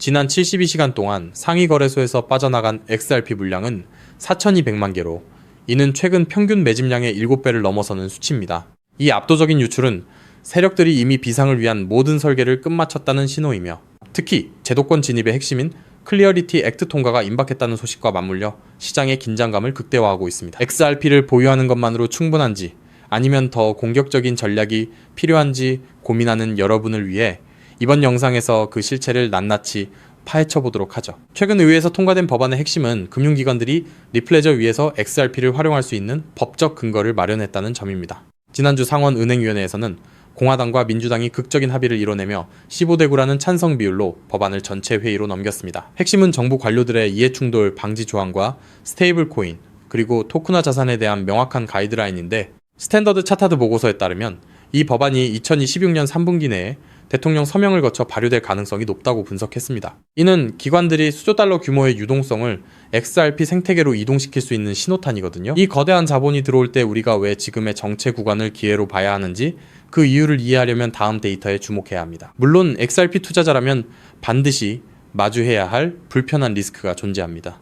지난 72시간 동안 상위 거래소에서 빠져나간 XRP 물량은 4,200만 개로 이는 최근 평균 매집량의 7배를 넘어서는 수치입니다. 이 압도적인 유출은 세력들이 이미 비상을 위한 모든 설계를 끝마쳤다는 신호이며 특히 제도권 진입의 핵심인 클리어리티 액트 통과가 임박했다는 소식과 맞물려 시장의 긴장감을 극대화하고 있습니다. XRP를 보유하는 것만으로 충분한지 아니면 더 공격적인 전략이 필요한지 고민하는 여러분을 위해 이번 영상에서 그 실체를 낱낱이 파헤쳐 보도록 하죠. 최근 의회에서 통과된 법안의 핵심은 금융기관들이 리플레저 위에서 XRP를 활용할 수 있는 법적 근거를 마련했다는 점입니다. 지난주 상원은행위원회에서는 공화당과 민주당이 극적인 합의를 이뤄내며 15대 9라는 찬성 비율로 법안을 전체 회의로 넘겼습니다. 핵심은 정부 관료들의 이해충돌 방지 조항과 스테이블 코인, 그리고 토큰화 자산에 대한 명확한 가이드라인인데 스탠더드 차타드 보고서에 따르면 이 법안이 2026년 3분기 내에 대통령 서명을 거쳐 발효될 가능성이 높다고 분석했습니다. 이는 기관들이 수조 달러 규모의 유동성을 XRP 생태계로 이동시킬 수 있는 신호탄이거든요. 이 거대한 자본이 들어올 때 우리가 왜 지금의 정체 구간을 기회로 봐야 하는지 그 이유를 이해하려면 다음 데이터에 주목해야 합니다. 물론 XRP 투자자라면 반드시 마주해야 할 불편한 리스크가 존재합니다.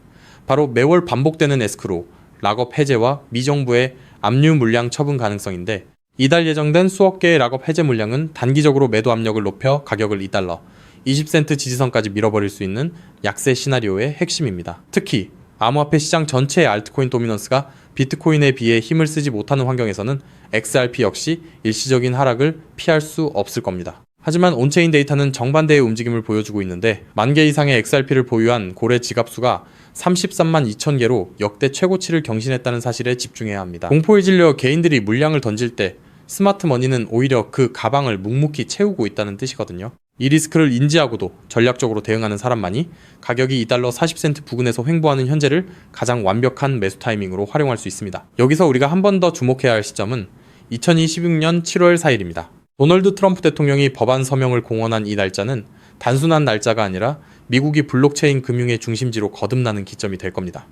바로 매월 반복되는 에스크로, 락업 해제와 미정부의 압류 물량 처분 가능성인데 이달 예정된 수억 개의 락업 해제 물량은 단기적으로 매도 압력을 높여 가격을 2달러, 20센트 지지선까지 밀어버릴 수 있는 약세 시나리오의 핵심입니다. 특히 암호화폐 시장 전체의 알트코인 도미넌스가 비트코인에 비해 힘을 쓰지 못하는 환경에서는 XRP 역시 일시적인 하락을 피할 수 없을 겁니다. 하지만 온체인 데이터는 정반대의 움직임을 보여주고 있는데 10,000개 이상의 XRP를 보유한 고래 지갑수가 33만 2천 개로 역대 최고치를 경신했다는 사실에 집중해야 합니다. 공포에 질려 개인들이 물량을 던질 때 스마트 머니는 오히려 그 가방을 묵묵히 채우고 있다는 뜻이거든요. 이 리스크를 인지하고도 전략적으로 대응하는 사람만이 가격이 2달러 40센트 부근에서 횡보하는 현재를 가장 완벽한 매수 타이밍으로 활용할 수 있습니다. 여기서 우리가 한 번 더 주목해야 할 시점은 2026년 7월 4일입니다. 도널드 트럼프 대통령이 법안 서명을 공언한 이 날짜는 단순한 날짜가 아니라 미국이 블록체인 금융의 중심지로 거듭나는 기점이 될 겁니다.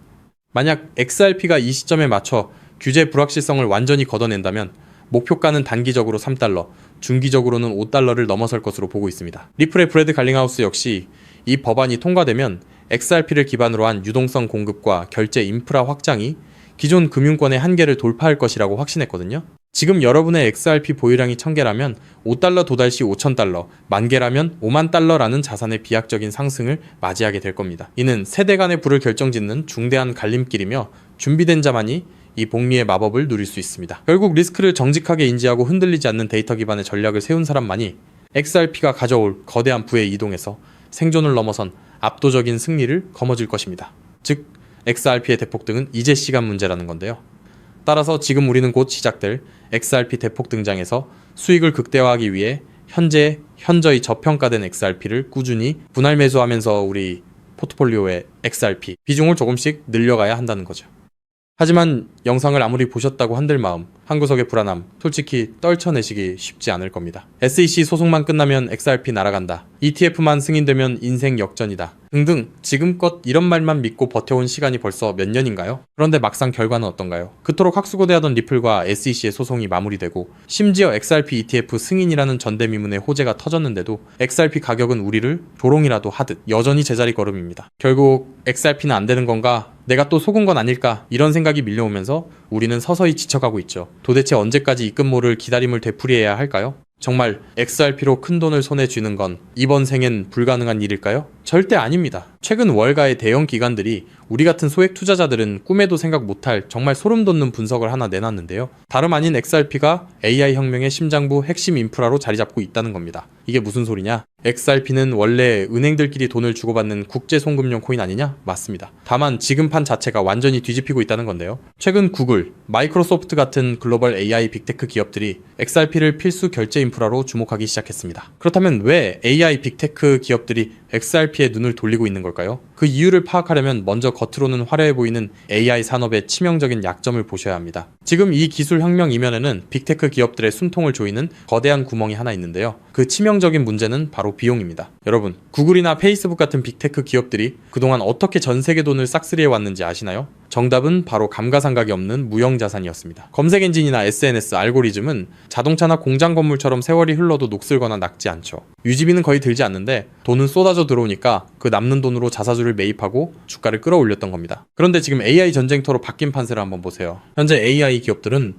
만약 XRP가 이 시점에 맞춰 규제 불확실성을 완전히 걷어낸다면 목표가는 단기적으로 3달러, 중기적으로는 5달러를 넘어설 것으로 보고 있습니다. 리플의 브래드 갈링하우스 역시 이 법안이 통과되면 XRP를 기반으로 한 유동성 공급과 결제 인프라 확장이 기존 금융권의 한계를 돌파할 것이라고 확신했거든요. 지금 여러분의 XRP 보유량이 1000개라면 5달러 도달 시 5000달러, 10,000개라면 5만 달러라는 자산의 비약적인 상승을 맞이하게 될 겁니다. 이는 세대 간의 부를 결정짓는 중대한 갈림길이며 준비된 자만이 이 복리의 마법을 누릴 수 있습니다. 결국 리스크를 정직하게 인지하고 흔들리지 않는 데이터 기반의 전략을 세운 사람만이 XRP가 가져올 거대한 부의 이동에서 생존을 넘어선 압도적인 승리를 거머쥘 것입니다. 즉, XRP의 대폭등은 이제 시간 문제라는 건데요. 따라서 지금 우리는 곧 시작될 XRP 대폭 등장에서 수익을 극대화하기 위해 현저히 저평가된 XRP를 꾸준히 분할 매수하면서 우리 포트폴리오의 XRP 비중을 조금씩 늘려가야 한다는 거죠. 하지만 영상을 아무리 보셨다고 한들 마음, 한 구석의 불안함, 솔직히 떨쳐내시기 쉽지 않을 겁니다. SEC 소송만 끝나면 XRP 날아간다, ETF만 승인되면 인생 역전이다 등등 지금껏 이런 말만 믿고 버텨온 시간이 벌써 몇 년인가요? 그런데 막상 결과는 어떤가요? 그토록 학수고대하던 리플과 SEC의 소송이 마무리되고 심지어 XRP ETF 승인이라는 전대미문의 호재가 터졌는데도 XRP 가격은 우리를 조롱이라도 하듯 여전히 제자리 걸음입니다. 결국 XRP는 안 되는 건가? 내가 또 속은 건 아닐까? 이런 생각이 밀려오면서 우리는 서서히 지쳐가고 있죠. 도대체 언제까지 입금모를 기다림을 되풀이해야 할까요? 정말 XRP로 큰 돈을 손에 쥐는 건 이번 생엔 불가능한 일일까요? 절대 아닙니다. 최근 월가의 대형 기관들이 우리 같은 소액 투자자들은 꿈에도 생각 못할 정말 소름 돋는 분석을 하나 내놨는데요. 다름 아닌 XRP가 AI 혁명의 심장부 핵심 인프라로 자리 잡고 있다는 겁니다. 이게 무슨 소리냐? XRP는 원래 은행들끼리 돈을 주고받는 국제 송금용 코인 아니냐? 맞습니다. 다만 지금 판 자체가 완전히 뒤집히고 있다는 건데요. 최근 구글, 마이크로소프트 같은 글로벌 AI 빅테크 기업들이 XRP를 필수 결제 인프라로 주목하기 시작했습니다. 그렇다면 왜 AI 빅테크 기업들이 XRP에 눈을 돌리고 있는 걸까요? 그 이유를 파악하려면 먼저 겉으로는 화려해 보이는 AI 산업의 치명적인 약점을 보셔야 합니다. 지금 이 기술 혁명 이면에는 빅테크 기업들의 숨통을 조이는 거대한 구멍이 하나 있는데요. 그 치명적인 문제는 바로 비용입니다. 여러분, 구글이나 페이스북 같은 빅테크 기업들이 그동안 어떻게 전 세계 돈을 싹쓸이해 왔는지 아시나요? 정답은 바로 감가상각이 없는 무형자산이었습니다. 검색 엔진이나 SNS, 알고리즘은 자동차나 공장 건물처럼 세월이 흘러도 녹슬거나 낡지 않죠. 유지비는 거의 들지 않는데 돈은 쏟아져 빠져 들어오니까 그 남는 돈으로 자사주를 매입하고 주가를 끌어올렸던 겁니다. 그런데 지금 AI 전쟁터로 바뀐 판세를 한번 보세요. 현재 AI 기업들은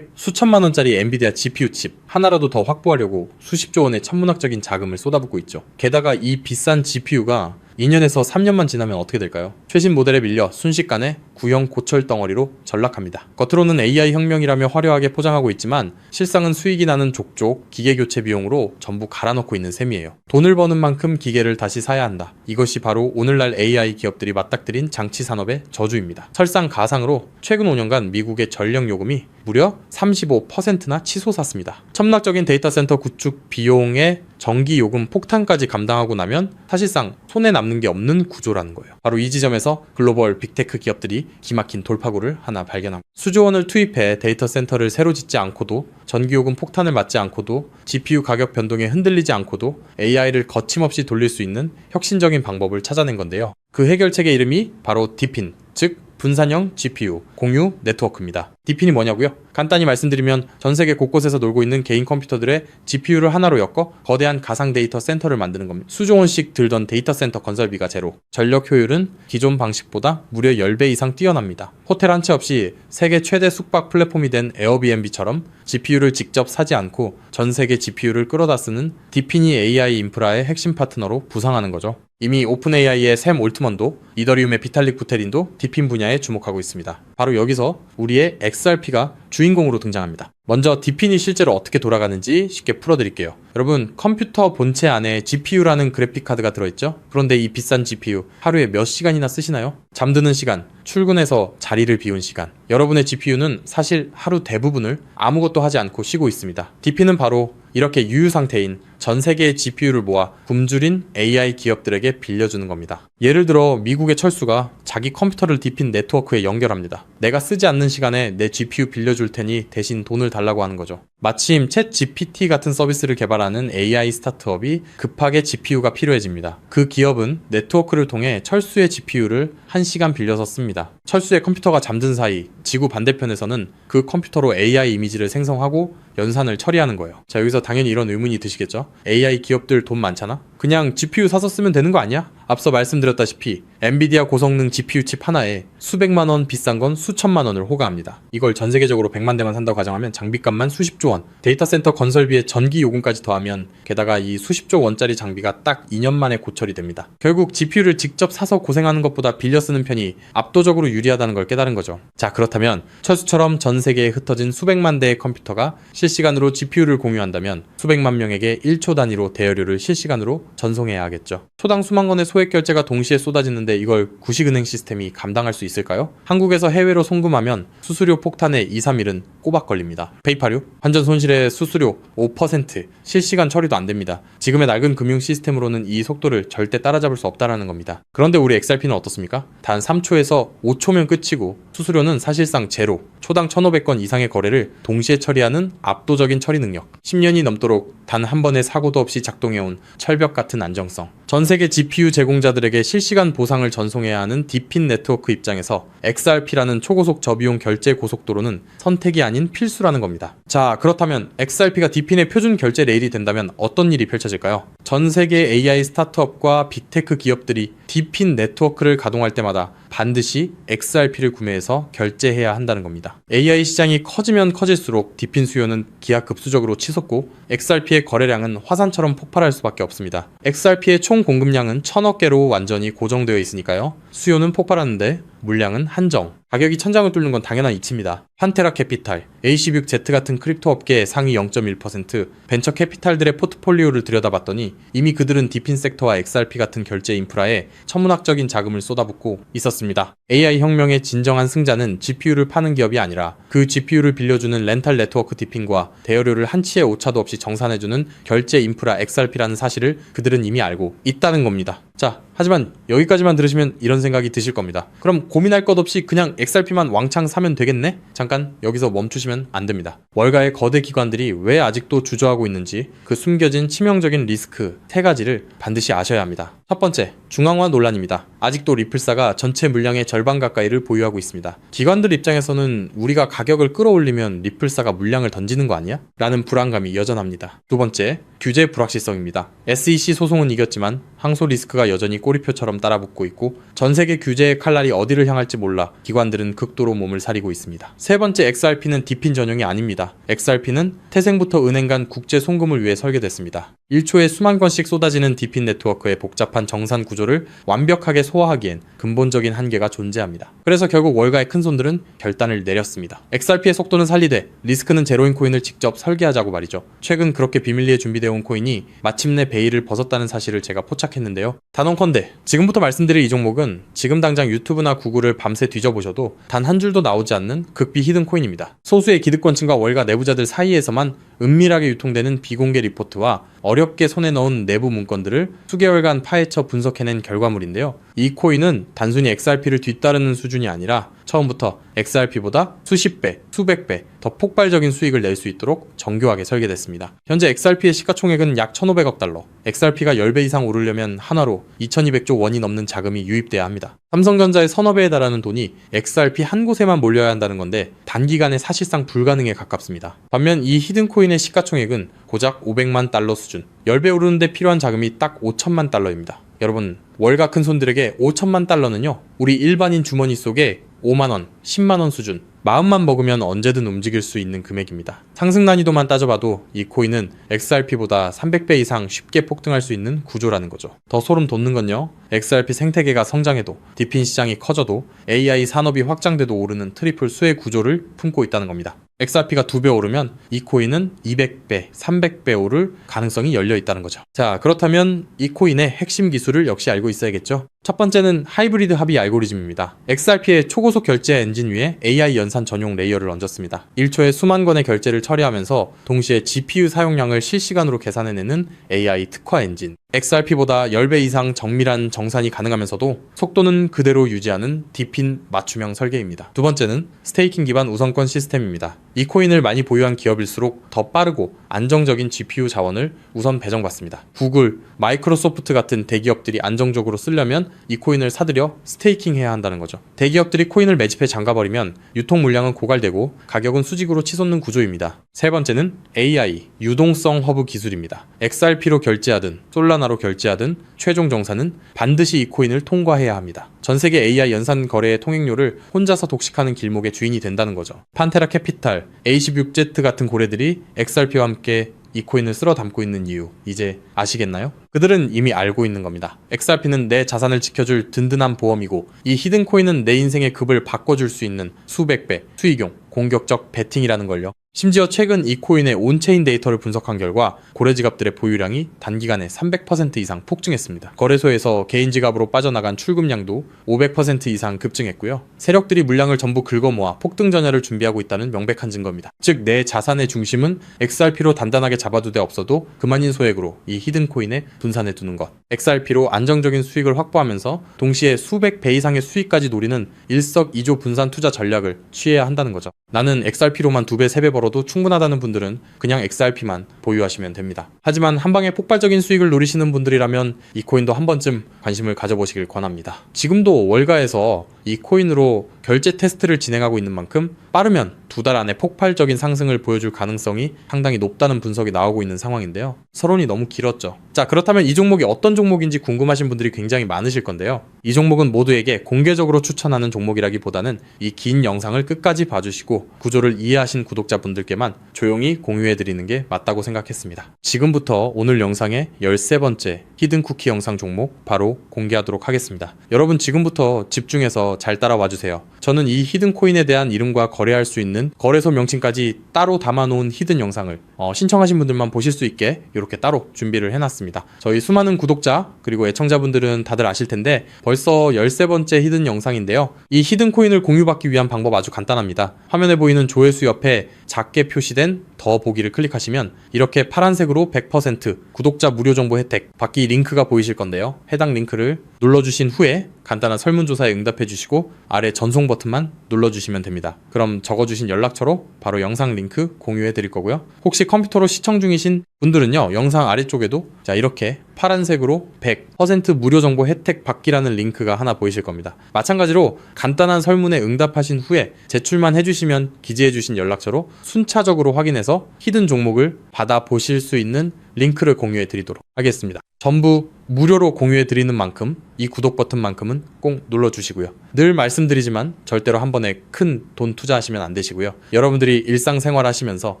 수천만 원짜리 엔비디아 GPU 칩 하나라도 더 확보하려고 수십조 원의 천문학적인 자금을 쏟아붓고 있죠. 게다가 이 비싼 GPU가 2년에서 3년만 지나면 어떻게 될까요? 최신 모델에 밀려 순식간에 구형 고철 덩어리로 전락합니다. 겉으로는 AI 혁명이라며 화려하게 포장하고 있지만 실상은 수익이 나는 족족 기계 교체 비용으로 전부 갈아넣고 있는 셈이에요. 돈을 버는 만큼 기계를 다시 사야 한다. 이것이 바로 오늘날 AI 기업들이 맞닥뜨린 장치 산업의 저주입니다. 설상가상으로 최근 5년간 미국의 전력 요금이 무려 35%나 치솟았습니다. 첨락적인 데이터 센터 구축 비용의 전기 요금 폭탄까지 감당하고 나면 사실상 손에 남는 게 없는 구조라는 거예요. 바로 이 지점에서 글로벌 빅테크 기업들이 기막힌 돌파구를 하나 발견합니다. 수조 원을 투입해 데이터 센터를 새로 짓지 않고도 전기 요금 폭탄을 맞지 않고도 GPU 가격 변동에 흔들리지 않고도 AI를 거침없이 돌릴 수 있는 혁신적인 방법을 찾아낸 건데요. 그 해결책의 이름이 바로 DePIN, 즉 분산형 GPU 공유 네트워크입니다. DePIN이 뭐냐고요? 간단히 말씀드리면 전 세계 곳곳에서 놀고 있는 개인 컴퓨터들의 GPU를 하나로 엮어 거대한 가상 데이터 센터를 만드는 겁니다. 수조 원씩 들던 데이터 센터 건설비가 제로. 전력 효율은 기존 방식보다 무려 10배 이상 뛰어납니다. 호텔 한 채 없이 세계 최대 숙박 플랫폼이 된 에어비앤비처럼 GPU를 직접 사지 않고 전 세계 GPU를 끌어다 쓰는 DePIN이 AI 인프라의 핵심 파트너로 부상하는 거죠. 이미 오픈AI의 샘 올트먼도 이더리움의 비탈릭 부테린도 DePIN 분야에 주목하고 있습니다. 바로 여기서 우리의 XRP가 주인공으로 등장합니다. 먼저 DePIN이 실제로 어떻게 돌아가는지 쉽게 풀어드릴게요. 여러분, 컴퓨터 본체 안에 GPU라는 그래픽카드가 들어있죠? 그런데 이 비싼 GPU 하루에 몇 시간이나 쓰시나요? 잠드는 시간, 출근해서 자리를 비운 시간. 여러분의 GPU는 사실 하루 대부분을 아무것도 하지 않고 쉬고 있습니다. DePIN은 바로 이렇게 유유 상태인 전 세계의 GPU를 모아 굶주린 AI 기업들에게 빌려주는 겁니다. 예를 들어 미국의 철수가 자기 컴퓨터를 DePIN 네트워크에 연결합니다. 내가 쓰지 않는 시간에 내 GPU 빌려줄 테니 대신 돈을 달라고 하는 거죠. 마침 챗GPT 같은 서비스를 개발하는 AI 스타트업이 급하게 GPU가 필요해집니다. 그 기업은 네트워크를 통해 철수의 GPU를 1시간 빌려서 씁니다. 철수의 컴퓨터가 잠든 사이 지구 반대편에서는 그 컴퓨터로 AI 이미지를 생성하고 연산을 처리하는 거예요. 자, 여기서 당연히 이런 의문이 드시겠죠? AI 기업들 돈 많잖아? 그냥 GPU 사서 쓰면 되는 거 아니야? 앞서 말씀드렸다시피 엔비디아 고성능 GPU 칩 하나에 수백만 원, 비싼 건 수천만 원을 호가합니다. 이걸 전 세계적으로 100만 대만 산다고 가정하면 장비값만 수십조 원, 데이터 센터 건설비에 전기 요금까지 더하면 게다가 이 수십조 원짜리 장비가 딱 2년 만에 고철이 됩니다. 결국 GPU를 직접 사서 고생하는 것보다 빌려 쓰는 편이 압도적으로 유리하다는 걸 깨달은 거죠. 자, 그렇다면 철수처럼 전 세계에 흩어진 수백만 대의 컴퓨터가 실시간으로 GPU를 공유한다면 수백만 명에게 1초 단위로 대여료를 실시간으로 전송해야 하겠죠. 초당 수만 건의 소액 결제가 동시에 쏟아지는데 이걸 구식은행 시스템이 감당할 수 있을까요? 한국에서 해외로 송금하면 수수료 폭탄에 2, 3일은 꼬박 걸립니다. 페이팔요? 환전 손실의 수수료 5%, 실시간 처리도 안 됩니다. 지금의 낡은 금융 시스템으로는 이 속도를 절대 따라잡을 수 없다는 겁니다. 그런데 우리 XRP는 어떻습니까? 단 3초에서 5초면 끝이고 수수료는 사실상 제로, 초당 1,500건 이상의 거래를 동시에 처리하는 압도적인 처리 능력, 10년이 넘도록 단 한 번의 사고도 없이 작동해온 철벽 같은 안정성, 전 세계 GPU 제공자들에게 실시간 보상을 전송해야 하는 DePIN 네트워크 입장에서 XRP라는 초고속 저비용 결제 고속도로는 선택이 아닌 필수라는 겁니다. 자, 그렇다면 XRP가 DePIN의 표준 결제 레일이 된다면 어떤 일이 펼쳐질까요? 전 세계 AI 스타트업과 빅테크 기업들이 DePIN 네트워크를 가동할 때마다 반드시 XRP를 구매해서 결제해야 한다는 겁니다. AI 시장이 커지면 커질수록 DePIN 수요는 기하급수적으로 치솟고 XRP의 거래량은 화산처럼 폭발할 수밖에 없습니다. XRP의 총 공급량은 1,000억 개로 완전히 고정되어 있으니까요. 수요는 폭발하는데 물량은 한정. 가격이 천장을 뚫는 건 당연한 이치입니다. 판테라 캐피탈, AC6Z 같은 크립토 업계의 상위 0.1%, 벤처 캐피탈들의 포트폴리오를 들여다봤더니 이미 그들은 DePIN 섹터와 XRP 같은 결제 인프라에 천문학적인 자금을 쏟아붓고 있었습니다. AI 혁명의 진정한 승자는 GPU를 파는 기업이 아니라 그 GPU를 빌려주는 렌탈 네트워크 DePIN과 대여료를 한치의 오차도 없이 정산해주는 결제 인프라 XRP라는 사실을 그들은 이미 알고 있다는 겁니다. 자, 하지만 여기까지만 들으시면 이런 생각이 드실 겁니다. 그럼 고민할 것 없이 그냥 XRP만 왕창 사면 되겠네? 잠깐 여기서 멈추시면 안 됩니다. 월가의 거대 기관들이 왜 아직도 주저하고 있는지 그 숨겨진 치명적인 리스크 3가지를 반드시 아셔야 합니다. 첫 번째, 중앙화 논란입니다. 아직도 리플사가 전체 물량의 절반 가까이를 보유하고 있습니다. 기관들 입장에서는 우리가 가격을 끌어올리면 리플사가 물량을 던지는 거 아니야? 라는 불안감이 여전합니다. 두 번째, 규제 불확실성입니다. SEC 소송은 이겼지만 항소 리스크가 여전히 꼬리표처럼 따라붙고 있고 전 세계 규제의 칼날이 어디를 향할지 몰라 기관들은 극도로 몸을 사리고 있습니다. 세 번째, XRP는 디핀 전용이 아닙니다. XRP는 태생부터 은행 간 국제 송금을 위해 설계됐습니다. 1초에 수만 건씩 쏟아지는 디핀 네트워크의 복잡한 정산 구조를 완벽하게 소화하기엔 근본적인 한계가 존재합니다. 그래서 결국 월가의 큰손들은 결단을 내렸습니다. XRP의 속도는 살리되 리스크는 제로인 코인을 직접 설계하자고 말이죠. 최근 그렇게 비밀리에 준비되어 온 코인이 마침내 베일을 벗었다는 사실을 제가 포착했는데요. 단언컨대 지금부터 말씀드릴 이 종목은 지금 당장 유튜브나 구글을 밤새 뒤져보셔도 단 한 줄도 나오지 않는 극비 히든 코인입니다. 소수의 기득권층과 월가 내부자들 사이에서만 은밀하게 유통되는 비공개 리포트와 어렵게 손에 넣은 내부 문건들을 수개월간 파헤쳐 분석해낸 결과물인데요. 이 코인은 단순히 XRP를 뒤따르는 수준이 아니라 처음부터 XRP보다 수십 배, 수백 배 더 폭발적인 수익을 낼 수 있도록 정교하게 설계됐습니다. 현재 XRP의 시가총액은 약 1,500억 달러, XRP가 10배 이상 오르려면 한화로 2,200조 원이 넘는 자금이 유입돼야 합니다. 삼성전자의 서너 배에 달하는 돈이 XRP 한 곳에만 몰려야 한다는 건데 단기간에 사실상 불가능에 가깝습니다. 반면 이 히든코인의 시가총액은 고작 500만 달러 수준, 10배 오르는데 필요한 자금이 딱 5천만 달러입니다. 여러분, 월가 큰손들에게 5천만 달러는요, 우리 일반인 주머니 속에 5만원, 10만원 수준, 마음만 먹으면 언제든 움직일 수 있는 금액입니다. 상승 난이도만 따져봐도 이 코인은 XRP보다 300배 이상 쉽게 폭등할 수 있는 구조라는 거죠. 더 소름 돋는 건요, XRP 생태계가 성장해도, 디핀 시장이 커져도, AI 산업이 확장돼도 오르는 트리플 수의 구조를 품고 있다는 겁니다. XRP가 2배 오르면 이 코인은 200배, 300배 오를 가능성이 열려 있다는 거죠. 자, 그렇다면 이 코인의 핵심 기술을 역시 알고 있어야겠죠? 첫 번째는 하이브리드 합의 알고리즘입니다. XRP의 초고속 결제 엔진 위에 AI 연산 전용 레이어를 얹었습니다. 1초에 수만 건의 결제를 처리하면서 동시에 GPU 사용량을 실시간으로 계산해내는 AI 특화 엔진. XRP보다 10배 이상 정밀한 정산이 가능하면서도 속도는 그대로 유지하는 디핀 맞춤형 설계입니다. 두 번째는 스테이킹 기반 우선권 시스템입니다. 이 코인을 많이 보유한 기업일수록 더 빠르고 안정적인 GPU 자원을 우선 배정받습니다. 구글, 마이크로소프트 같은 대기업들이 안정적으로 쓰려면 이 코인을 사들여 스테이킹 해야 한다는 거죠. 대기업들이 코인을 매집해 잠가버리면 유통 물량은 고갈되고 가격은 수직으로 치솟는 구조입니다. 세 번째는 AI, 유동성 허브 기술입니다. XRP로 결제하든 솔라나로 결제하든 최종 정산은 반드시 이 코인을 통과해야 합니다. 전세계 AI 연산 거래의 통행료를 혼자서 독식하는 길목의 주인이 된다는 거죠. 판테라 캐피탈, A16Z 같은 고래들이 XRP와 함께 이 코인을 쓸어 담고 있는 이유, 이제 아시겠나요? 그들은 이미 알고 있는 겁니다. XRP는 내 자산을 지켜줄 든든한 보험이고, 이 히든 코인은 내 인생의 급을 바꿔줄 수 있는 수백 배, 수익용, 공격적 베팅이라는 걸요. 심지어 최근 이 코인의 온체인 데이터를 분석한 결과 고래 지갑들의 보유량이 단기간에 300% 이상 폭증했습니다. 거래소에서 개인 지갑으로 빠져나간 출금량도 500% 이상 급증했고요. 세력들이 물량을 전부 긁어모아 폭등 전야를 준비하고 있다는 명백한 증거입니다. 즉, 내 자산의 중심은 XRP로 단단하게 잡아두되 없어도 그만인 소액으로 이 히든 코인에 분산해 두는 것. XRP로 안정적인 수익을 확보하면서 동시에 수백 배 이상의 수익까지 노리는 일석이조 분산 투자 전략을 취해야 한다는 거죠. 나는 XRP로만 2배, 3배 벌어도 충분하다는 분들은 그냥 XRP만 보유하시면 됩니다. 하지만 한방에 폭발적인 수익을 노리시는 분들이라면 이 코인도 한 번쯤 관심을 가져보시길 권합니다. 지금도 월가에서 이 코인으로 결제 테스트를 진행하고 있는 만큼 빠르면 2달 안에 폭발적인 상승을 보여줄 가능성이 상당히 높다는 분석이 나오고 있는 상황인데요. 서론이 너무 길었죠. 자, 그렇다면 이 종목이 어떤 종목인지 궁금하신 분들이 굉장히 많으실 건데요. 이 종목은 모두에게 공개적으로 추천하는 종목이라기보다는 이 긴 영상을 끝까지 봐주시고 구조를 이해하신 구독자분들께만 조용히 공유해드리는 게 맞다고 생각했습니다. 지금부터 오늘 영상의 13번째 히든 쿠키 영상 종목 바로 공개하도록 하겠습니다. 여러분, 지금부터 집중해서 잘 따라와주세요. 저는 이 히든 코인에 대한 이름과 거래할 수 있는 거래소 명칭까지 따로 담아놓은 히든 영상을 신청하신 분들만 보실 수 있게 이렇게 따로 준비를 해놨습니다. 저희 수많은 구독자 그리고 애청자분들은 다들 아실 텐데 벌써 13번째 히든 영상인데요. 이 히든 코인을 공유받기 위한 방법 아주 간단합니다. 화면에 보이는 조회수 옆에 작게 표시된 더 보기를 클릭하시면 이렇게 파란색으로 100% 구독자 무료 정보 혜택 받기 링크가 보이실 건데요. 해당 링크를 눌러주신 후에 간단한 설문조사에 응답해 주시고 아래 전송 버튼만 눌러주시면 됩니다. 그럼 적어주신 연락처로 바로 영상 링크 공유해 드릴 거고요. 혹시 컴퓨터로 시청 중이신 분들은요, 영상 아래쪽에도 자 이렇게 파란색으로 100% 무료 정보 혜택 받기라는 링크가 하나 보이실 겁니다. 마찬가지로 간단한 설문에 응답하신 후에 제출만 해주시면 기재해주신 연락처로 순차적으로 확인해서 히든 종목을 받아보실 수 있는 링크를 공유해 드리도록 하겠습니다. 전부 무료로 공유해 드리는 만큼 이 구독 버튼만큼은 꼭 눌러주시고요. 늘 말씀드리지만 절대로 한 번에 큰 돈 투자하시면 안 되시고요. 여러분들이 일상생활 하시면서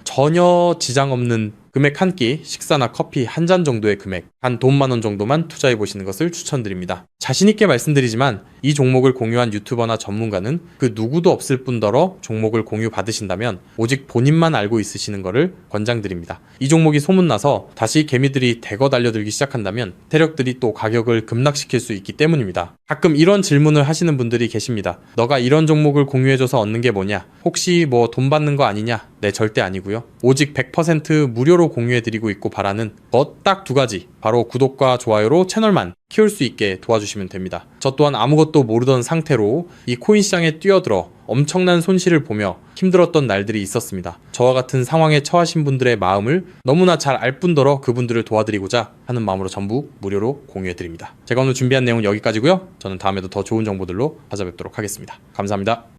전혀 지장 없는 금액 한 끼, 식사나 커피 한 잔 정도의 금액, 한 돈 10,000원 정도만 투자해 보시는 것을 추천드립니다. 자신있게 말씀드리지만 이 종목을 공유한 유튜버나 전문가는 그 누구도 없을 뿐더러 종목을 공유 받으신다면 오직 본인만 알고 있으시는 것을 권장드립니다. 이 종목이 소문나서 다시 개미들이 대거 달려들기 시작한다면 세력들이 또 가격을 급락시킬 수 있기 때문입니다. 가끔 이런 질문을 하시는 분들이 계십니다. 너가 이런 종목을 공유해줘서 얻는 게 뭐냐? 혹시 뭐 돈 받는 거 아니냐? 네, 절대 아니고요. 오직 100% 무료로 공유해드리고 있고 바라는 것 딱 두 가지, 바로 구독과 좋아요로 채널만 키울 수 있게 도와주시면 됩니다. 저 또한 아무것도 모르던 상태로 이 코인 시장에 뛰어들어 엄청난 손실을 보며 힘들었던 날들이 있었습니다. 저와 같은 상황에 처하신 분들의 마음을 너무나 잘 알 뿐더러 그분들을 도와드리고자 하는 마음으로 전부 무료로 공유해드립니다. 제가 오늘 준비한 내용은 여기까지고요. 저는 다음에도 더 좋은 정보들로 찾아뵙도록 하겠습니다. 감사합니다.